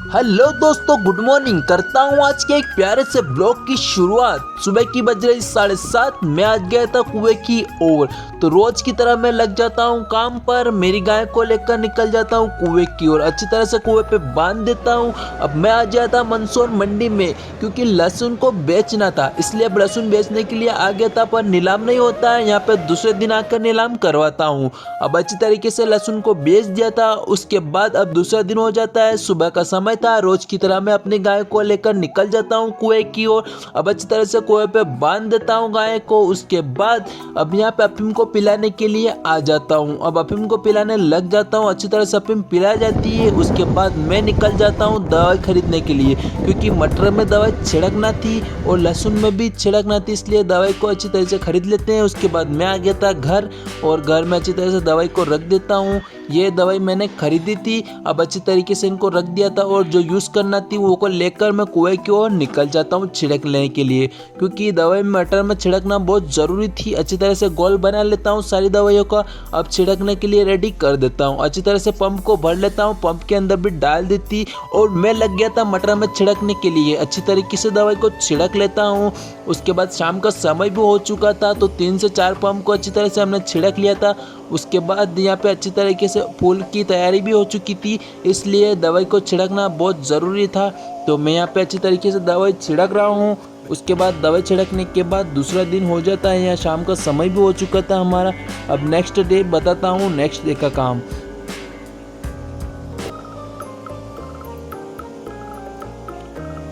Hello दोस्तों, good morning. करता हूँ आज के एक प्यारे से ब्लॉग की शुरुआत। सुबह की बज रही 7:30। मैं आज गया था कुएं की ओर। तो रोज की तरह मैं लग जाता हूँ काम पर। मेरी गाय को लेकर निकल जाता हूँ कुएं की ओर। अच्छी तरह से कुएं पे बांध देता हूँ। अब मैं आ गया था मंदसौर मंडी में, क्योंकि लहसुन को बेचना था, इसलिए अब लहसुन बेचने के लिए आ गया था। पर नीलाम नहीं होता है यहाँ पे, दूसरे दिन आकर नीलाम करवाता हूँ। अब अच्छी तरीके से लहसुन को बेच दिया था। उसके बाद अब दूसरा दिन हो जाता है, सुबह का समय था। रोज की तरह मैं अपनी गाय को लेकर निकल जाता हूँ कुएं की ओर। अब अच्छी तरह से कुएं पे बांध देता हूँ गाय को। उसके बाद अब यहाँ पे अफीम को पिलाने के लिए आ जाता हूँ। अब अफीम को पिलाने लग जाता हूँ। अच्छी तरह से अफीम पिलाई जाती है। उसके बाद मैं निकल जाता हूँ दवाई खरीदने के लिए, क्योंकि मटर में दवाई छिड़कना थी और लहसुन में भी छिड़कना थी, इसलिए दवाई को अच्छी तरह से खरीद लेते हैं। उसके बाद मैं आ गया था घर, और घर में अच्छी तरह से दवाई को रख देता हूँ। ये दवाई मैंने खरीदी थी। अब अच्छी तरीके से इनको रख दिया था, और जो यूज़ करना थी वो को लेकर मैं कुएं की ओर निकल जाता हूँ छिड़क लेने के लिए, क्योंकि दवाई मटर में छिड़कना बहुत ज़रूरी थी। अच्छी तरह से गोल बना लेता हूँ सारी दवाइयों का। अब छिड़कने के लिए रेडी कर देता हूँ। अच्छी तरह से पंप को भर लेता हूँ, पंप के अंदर भी डाल देती, और मैं लग गया था मटर में छिड़कने के लिए। अच्छी तरीके से दवाई को छिड़क लेता हूँ। उसके बाद शाम का समय भी हो चुका था, तो 3 से 4 पंप को अच्छी तरह से हमने छिड़क लिया था। उसके बाद यहाँ पे अच्छी तरीके से फूल की तैयारी भी हो चुकी थी, इसलिए दवाई को छिड़कना बहुत ज़रूरी था। तो मैं यहाँ पे अच्छी तरीके से दवाई छिड़क रहा हूँ। उसके बाद दवाई छिड़कने के बाद दूसरा दिन हो जाता है। यहाँ शाम का समय भी हो चुका था हमारा। अब नेक्स्ट डे बताता हूँ, नेक्स्ट डे का काम।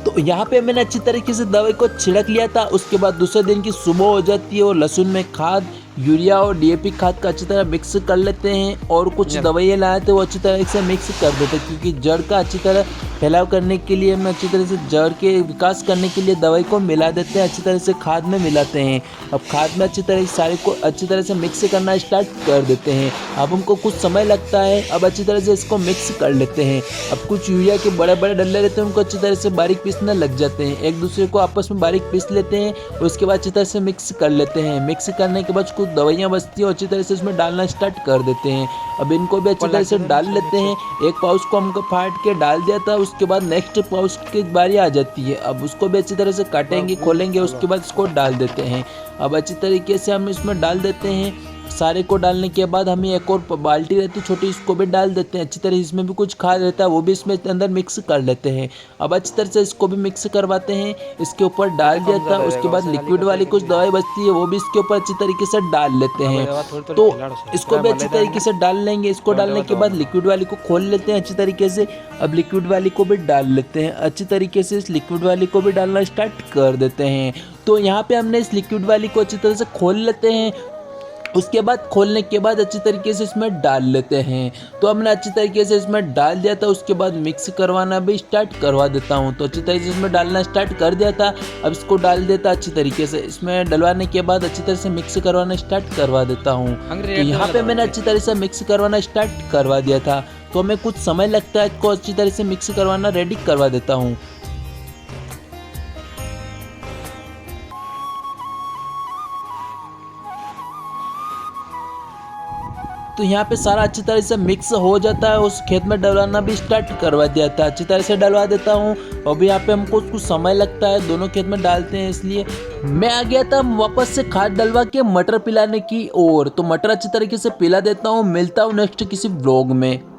तो यहाँ पे मैंने अच्छी तरीके से दवाई को छिड़क लिया था। उसके बाद दूसरे दिन की सुबह हो जाती है, और लहसुन में खाद, यूरिया और डीएपी खाद का अच्छी तरह मिक्स कर लेते हैं, और कुछ दवाइयाँ लाए थे वो अच्छी तरह से मिक्स कर देते हैं, क्योंकि जड़ का अच्छी तरह फैलाव करने के लिए, मैं अच्छी तरह से जड़ के विकास करने के लिए दवाई को मिला देते हैं, अच्छी तरह से खाद में मिलाते हैं। अब खाद में अच्छी तरह सारे को अच्छी तरह से मिक्स करना स्टार्ट कर देते हैं। अब हमको कुछ समय लगता है। अब अच्छी तरह से इसको मिक्स कर लेते हैं। अब कुछ यूरिया के बड़े बड़े डल्ले रहते हैं, उनको अच्छी तरह से बारीक पीसने लग जाते हैं। एक दूसरे को आपस में बारीक पीस लेते हैं। उसके बाद अच्छी तरह से मिक्स कर लेते हैं। मिक्स करने के बाद कुछ दवाइयाँ बचती हैं, अच्छी तरह से इसमें डालना स्टार्ट कर देते हैं। अब इनको भी अच्छी तरह से डाल लेते हैं। एक पाउच को हमको फाड़ के डाल दिया था। उसके बाद नेक्स्ट पाउच की बारी आ जाती है। अब उसको भी अच्छी तरह से काटेंगे, खोलेंगे, उसके बाद इसको डाल देते हैं। अब अच्छी तरीके से हम इसमें डाल देते हैं। सारे को डालने के बाद हमें एक और बाल्टी रहती है छोटी, इसको भी डाल देते हैं। अच्छी तरह इसमें भी कुछ खाद रहता है, वो भी इसमें अंदर मिक्स कर लेते हैं। अब अच्छी तरह से इसको भी मिक्स करवाते हैं। इसके ऊपर डाल दिया था। उसके बाद लिक्विड वाली कुछ दवाई बचती है, वो भी इसके ऊपर अच्छी तरीके से डाल लेते हैं। तो इसको भी अच्छी तरीके से डाल लेंगे। इसको डालने के बाद लिक्विड वाली को खोल लेते हैं अच्छी तरीके से। अब लिक्विड वाली को भी डाल लेते हैं। अच्छी तरीके से इस लिक्विड वाली को भी डालना स्टार्ट कर देते हैं। तो यहाँ पे हमने इस लिक्विड वाली को अच्छी तरह से खोल लेते हैं। उसके बाद खोलने के बाद अच्छी तरीके से इसमें डाल लेते हैं। तो हमने अच्छी तरीके से इसमें डाल दिया था। उसके बाद मिक्स करवाना भी स्टार्ट करवा देता हूँ। तो अच्छी तरीके से इसमें डालना स्टार्ट कर दिया था। अब इसको डाल देता अच्छी तरीके से। इसमें डलवाने के बाद अच्छी तरह से मिक्स करवाना स्टार्ट करवा देता हूँ। तो यहाँ पे मैंने अच्छी तरह से मिक्स करवाना स्टार्ट करवा दिया था। तो हमें कुछ समय लगता है, इसको अच्छी तरह से मिक्स करवाना रेडी करवा देता हूँ। तो यहाँ पे सारा अच्छी तरह से मिक्स हो जाता है। उस खेत में डलवाना भी स्टार्ट करवा दिया था। अच्छी तरह से डलवा देता हूँ। और भी यहाँ पे हमको कुछ समय लगता है, दोनों खेत में डालते हैं, इसलिए मैं आ गया था वापस से खाद डलवा के मटर पिलाने की ओर। तो मटर अच्छी तरीके से पिला देता हूँ। मिलता हूँ नेक्स्ट किसी व्लॉग में।